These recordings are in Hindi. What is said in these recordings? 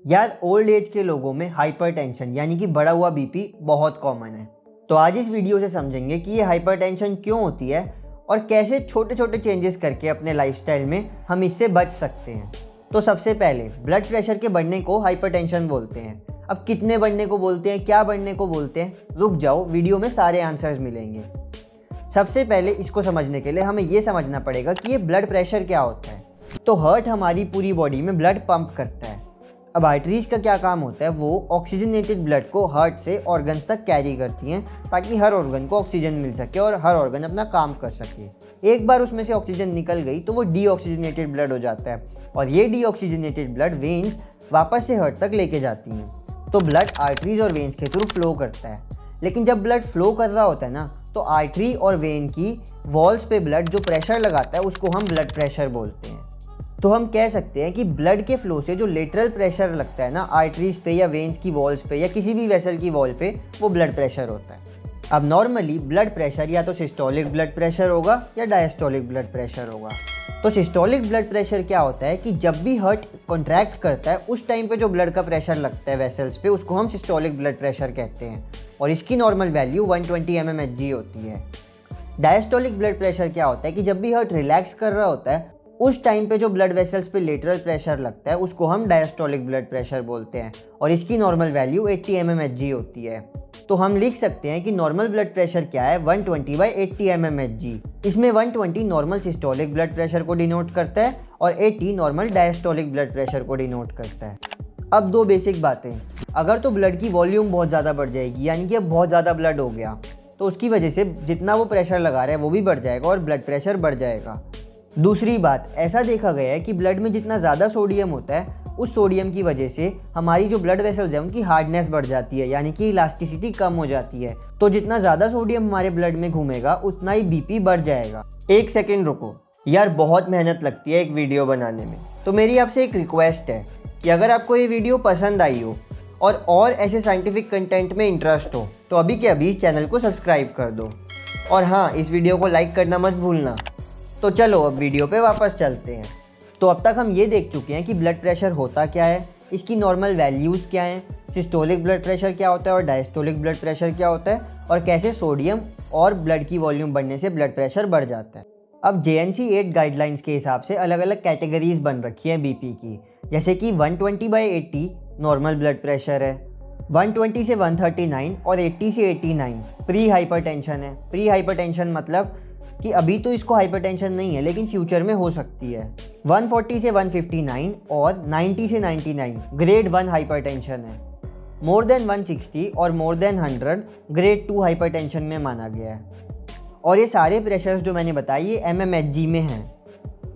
यार ओल्ड एज के लोगों में हाइपरटेंशन यानी कि बढ़ा हुआ बीपी बहुत कॉमन है। तो आज इस वीडियो से समझेंगे कि ये हाइपरटेंशन क्यों होती है और कैसे छोटे छोटे चेंजेस करके अपने लाइफस्टाइल में हम इससे बच सकते हैं। तो सबसे पहले ब्लड प्रेशर के बढ़ने को हाइपरटेंशन बोलते हैं। अब कितने बढ़ने को बोलते हैं, क्या बढ़ने को बोलते हैं, रुक जाओ, वीडियो में सारे आंसर्स मिलेंगे। सबसे पहले इसको समझने के लिए हमें ये समझना पड़ेगा कि ये ब्लड प्रेशर क्या होता है। तो हार्ट हमारी पूरी बॉडी में ब्लड पंप करता है। अब आर्टरीज का क्या काम होता है, वो ऑक्सीजनेटेड ब्लड को हार्ट से ऑर्गन्स तक कैरी करती हैं ताकि हर ऑर्गन को ऑक्सीजन मिल सके और हर ऑर्गन अपना काम कर सके। एक बार उसमें से ऑक्सीजन निकल गई तो वो डीऑक्सीजनेटेड ब्लड हो जाता है और ये डीऑक्सीजनेटेड ब्लड वेन्स वापस से हार्ट तक लेके जाती हैं। तो ब्लड आर्टरीज और वेन्स के थ्रू फ्लो करता है। लेकिन जब ब्लड फ्लो कर रहा होता है ना, तो आर्टरी और वेन की वॉल्स पे ब्लड जो प्रेशर लगाता है उसको हम ब्लड प्रेशर बोलते हैं। तो हम कह सकते हैं कि ब्लड के फ्लो से जो लेटरल प्रेशर लगता है ना आर्टरीज पे या वेन्स की वॉल्स पे या किसी भी वेसल की वॉल पे, वो ब्लड प्रेशर होता है। अब नॉर्मली ब्लड प्रेशर या तो सिस्टोलिक ब्लड प्रेशर होगा या डायस्टोलिक ब्लड प्रेशर होगा। तो सिस्टोलिक ब्लड प्रेशर क्या होता है कि जब भी हार्ट कॉन्ट्रैक्ट करता है उस टाइम पे जो ब्लड का प्रेशर लगता है वेसल्स पे, उसको हम सिस्टोलिक ब्लड प्रेशर कहते हैं और इसकी नॉर्मल वैल्यू 120 mmHg होती है। डायस्टोलिक ब्लड प्रेशर क्या होता है कि जब भी हार्ट रिलैक्स कर रहा होता है उस टाइम पे जो ब्लड वेसल्स पे लेटरल प्रेशर लगता है उसको हम डायस्टोलिक ब्लड प्रेशर बोलते हैं और इसकी नॉर्मल वैल्यू 80 mmHg होती है। तो हम लिख सकते हैं कि नॉर्मल ब्लड प्रेशर क्या है, 120/80 mmHg। इसमें 120 नॉर्मल सिस्टोलिक ब्लड प्रेशर को डिनोट करता है और 80 नॉर्मल डायस्टोलिक ब्लड प्रेशर को डिनोट करता है। अब दो बेसिक बातें, अगर तो ब्लड की वॉल्यूम बहुत ज़्यादा बढ़ जाएगी यानी कि अब बहुत ज़्यादा ब्लड हो गया, तो उसकी वजह से जितना वो प्रेशर लगा रहा है वो भी बढ़ जाएगा और ब्लड प्रेशर बढ़ जाएगा। दूसरी बात, ऐसा देखा गया है कि ब्लड में जितना ज़्यादा सोडियम होता है उस सोडियम की वजह से हमारी जो ब्लड वेसल्स हैं उनकी हार्डनेस बढ़ जाती है यानी कि इलास्टिसिटी कम हो जाती है। तो जितना ज़्यादा सोडियम हमारे ब्लड में घूमेगा उतना ही बीपी बढ़ जाएगा। एक सेकेंड रुको यार, बहुत मेहनत लगती है एक वीडियो बनाने में, तो मेरी आपसे एक रिक्वेस्ट है कि अगर आपको ये वीडियो पसंद आई हो और ऐसे साइंटिफिक कंटेंट में इंटरेस्ट हो तो अभी के अभी इस चैनल को सब्सक्राइब कर दो और हाँ, इस वीडियो को लाइक करना मत भूलना। तो चलो अब वीडियो पे वापस चलते हैं। तो अब तक हम ये देख चुके हैं कि ब्लड प्रेशर होता क्या है, इसकी नॉर्मल वैल्यूज़ क्या हैं, सिस्टोलिक ब्लड प्रेशर क्या होता है और डायस्टोलिक ब्लड प्रेशर क्या होता है और कैसे सोडियम और ब्लड की वॉल्यूम बढ़ने से ब्लड प्रेशर बढ़ जाता है। अब JNC 8 गाइडलाइंस के हिसाब से अलग अलग कैटेगरीज बन रखी हैं बीपी की, जैसे कि 120/80 नॉर्मल ब्लड प्रेशर है, 120 से 139 और 80 से 89 प्री हाइपरटेंशन है। प्री हाइपरटेंशन मतलब कि अभी तो इसको हाइपरटेंशन नहीं है लेकिन फ्यूचर में हो सकती है। 140 से 159 और 90 से 99 ग्रेड 1 हाइपरटेंशन है। मोर देन 160 और मोर देन 100 ग्रेड 2 हाइपरटेंशन में माना गया है। और ये सारे प्रेशर्स जो मैंने बताए ये mmHg में हैं।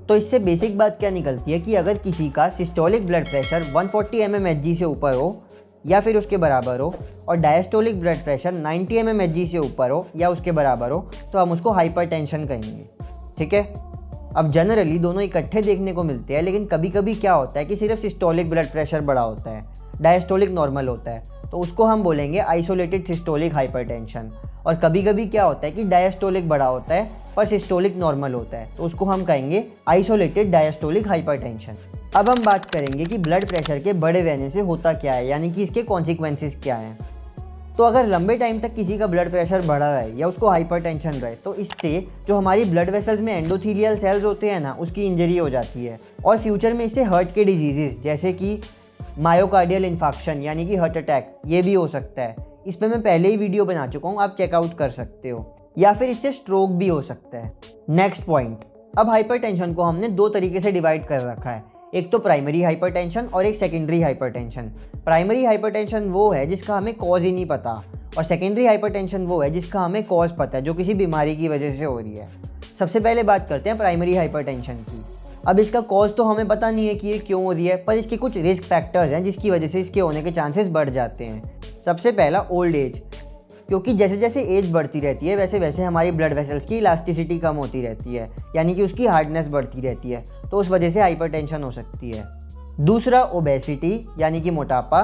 तो इससे बेसिक बात क्या निकलती है कि अगर किसी का सिस्टोलिक ब्लड प्रेशर 140 mmHg से ऊपर हो या फिर उसके बराबर हो और डायस्टोलिक ब्लड प्रेशर 90 mmHg से ऊपर हो या उसके बराबर हो तो हम उसको हाइपरटेंशन कहेंगे। ठीक है। अब जनरली दोनों इकट्ठे देखने को मिलते हैं, लेकिन कभी कभी क्या होता है कि सिर्फ सिस्टोलिक ब्लड प्रेशर बढ़ा होता है, डायस्टोलिक नॉर्मल होता है, तो उसको हम बोलेंगे आइसोलेटेड सिस्टोलिक हाइपरटेंशन। और कभी कभी क्या होता है कि डायस्टोलिक बढ़ा होता है पर सिस्टोलिक नॉर्मल होता है, तो उसको हम कहेंगे आइसोलेटेड डायस्टोलिक हाइपरटेंशन। अब हम बात करेंगे कि ब्लड प्रेशर के बढ़े रहने से होता क्या है, यानी कि इसके कॉन्सिक्वेंसेस क्या हैं। तो अगर लंबे टाइम तक किसी का ब्लड प्रेशर बढ़ा रहे या उसको हाइपरटेंशन रहे तो इससे जो हमारी ब्लड वेसल्स में एंडोथीलियल सेल्स होते हैं ना, उसकी इंजरी हो जाती है और फ्यूचर में इससे हार्ट के डिजीजेस जैसे कि मायोकार्डियल इन्फाक्शन यानी कि हार्ट अटैक ये भी हो सकता है। इस पर मैं पहले ही वीडियो बना चुका हूँ, आप चेकआउट कर सकते हो। या फिर इससे स्ट्रोक भी हो सकता है। नेक्स्ट पॉइंट, अब हाइपरटेंशन को हमने दो तरीके से डिवाइड कर रखा है, एक तो प्राइमरी हाइपरटेंशन और एक सेकेंडरी हाइपरटेंशन। प्राइमरी हाइपरटेंशन वो है जिसका हमें कॉज ही नहीं पता और सेकेंडरी हाइपरटेंशन वो है जिसका हमें कॉज पता है, जो किसी बीमारी की वजह से हो रही है। सबसे पहले बात करते हैं प्राइमरी हाइपरटेंशन की। अब इसका कॉज तो हमें पता नहीं है कि ये क्यों हो रही है, पर इसके कुछ रिस्क फैक्टर्स हैं जिसकी वजह से इसके होने के चांसेस बढ़ जाते हैं। सबसे पहला ओल्ड एज, क्योंकि जैसे जैसे एज बढ़ती रहती है वैसे वैसे हमारी ब्लड वेसल्स की इलास्टिसिटी कम होती रहती है यानी कि उसकी हार्डनेस बढ़ती रहती है, तो उस वजह से हाइपरटेंशन हो सकती है। दूसरा ओबेसिटी यानी कि मोटापा।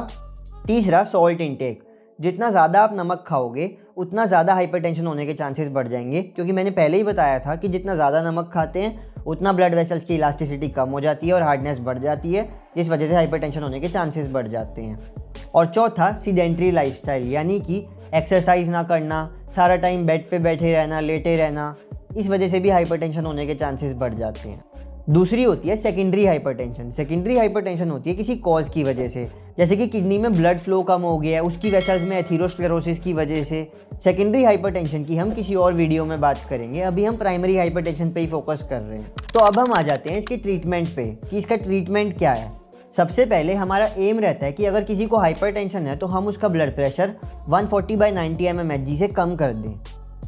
तीसरा सॉल्ट इंटेक, जितना ज़्यादा आप नमक खाओगे उतना ज़्यादा हाइपरटेंशन होने के चांसेस बढ़ जाएंगे, क्योंकि मैंने पहले ही बताया था कि जितना ज़्यादा नमक खाते हैं उतना ब्लड वेसल्स की इलास्टिसिटी कम हो जाती है और हार्डनेस बढ़ जाती है, जिस वजह से हाइपरटेंशन होने के चांसेस बढ़ जाते हैं। और चौथा, सीडेंट्री लाइफस्टाइल, यानी कि एक्सरसाइज ना करना, सारा टाइम बेड पे बैठे रहना, लेटे रहना, इस वजह से भी हाइपरटेंशन होने के चांसेस बढ़ जाते हैं। दूसरी होती है सेकेंडरी हाइपरटेंशन। सेकेंडरी हाइपरटेंशन होती है किसी कॉज की वजह से, जैसे कि किडनी में ब्लड फ्लो कम हो गया है, उसकी वेसल्स में एथेरोस्क्लेरोसिस की वजह से। सेकेंडरी हाइपरटेंशन की हम किसी और वीडियो में बात करेंगे, अभी हम प्राइमरी हाइपरटेंशन पे ही फोकस कर रहे हैं। तो अब हम आ जाते हैं इसके ट्रीटमेंट पे कि इसका ट्रीटमेंट क्या है। सबसे पहले हमारा एम रहता है कि अगर किसी को हाइपरटेंशन है तो हम उसका ब्लड प्रेशर 140/90 mmHg से कम कर दें।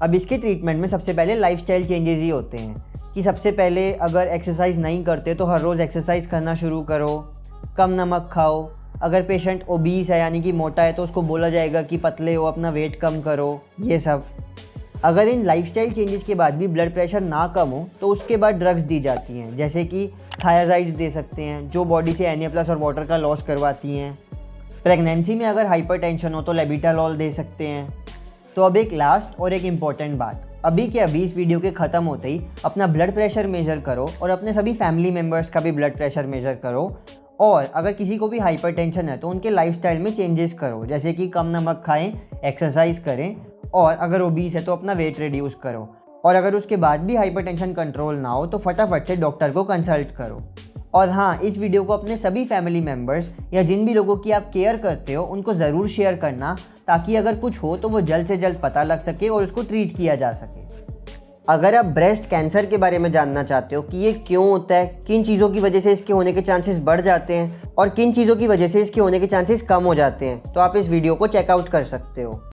अब इसके ट्रीटमेंट में सबसे पहले लाइफस्टाइल चेंजेस ही होते हैं कि सबसे पहले अगर एक्सरसाइज नहीं करते तो हर रोज़ एक्सरसाइज करना शुरू करो, कम नमक खाओ। अगर पेशेंट ओबीस है यानी कि मोटा है तो उसको बोला जाएगा कि पतले हो, अपना वेट कम करो, ये सब। अगर इन लाइफस्टाइल चेंजेस के बाद भी ब्लड प्रेशर ना कम हो तो उसके बाद ड्रग्स दी जाती हैं, जैसे कि थायराइड्स दे सकते हैं जो बॉडी से Na+ और वाटर का लॉस करवाती हैं। प्रेगनेंसी में अगर हाइपरटेंशन हो तो लेबिटालॉल दे सकते हैं। तो अब एक लास्ट और एक इम्पॉर्टेंट बात, अभी के अभी इस वीडियो के ख़त्म होते ही अपना ब्लड प्रेशर मेजर करो और अपने सभी फैमिली मेम्बर्स का भी ब्लड प्रेशर मेजर करो। और अगर किसी को भी हाइपरटेंशन है तो उनके लाइफस्टाइल में चेंजेस करो, जैसे कि कम नमक खाएं, एक्सरसाइज करें, और अगर ओबीस है तो अपना वेट रिड्यूस करो। और अगर उसके बाद भी हाइपरटेंशन कंट्रोल ना हो तो फटाफट से डॉक्टर को कंसल्ट करो। और हाँ, इस वीडियो को अपने सभी फैमिली मेम्बर्स या जिन भी लोगों की आप केयर करते हो उनको ज़रूर शेयर करना, ताकि अगर कुछ हो तो वो जल्द से जल्द पता लग सके और उसको ट्रीट किया जा सके। अगर आप ब्रेस्ट कैंसर के बारे में जानना चाहते हो कि ये क्यों होता है, किन चीज़ों की वजह से इसके होने के चांसेस बढ़ जाते हैं और किन चीज़ों की वजह से इसके होने के चांसेस कम हो जाते हैं, तो आप इस वीडियो को चेकआउट कर सकते हो।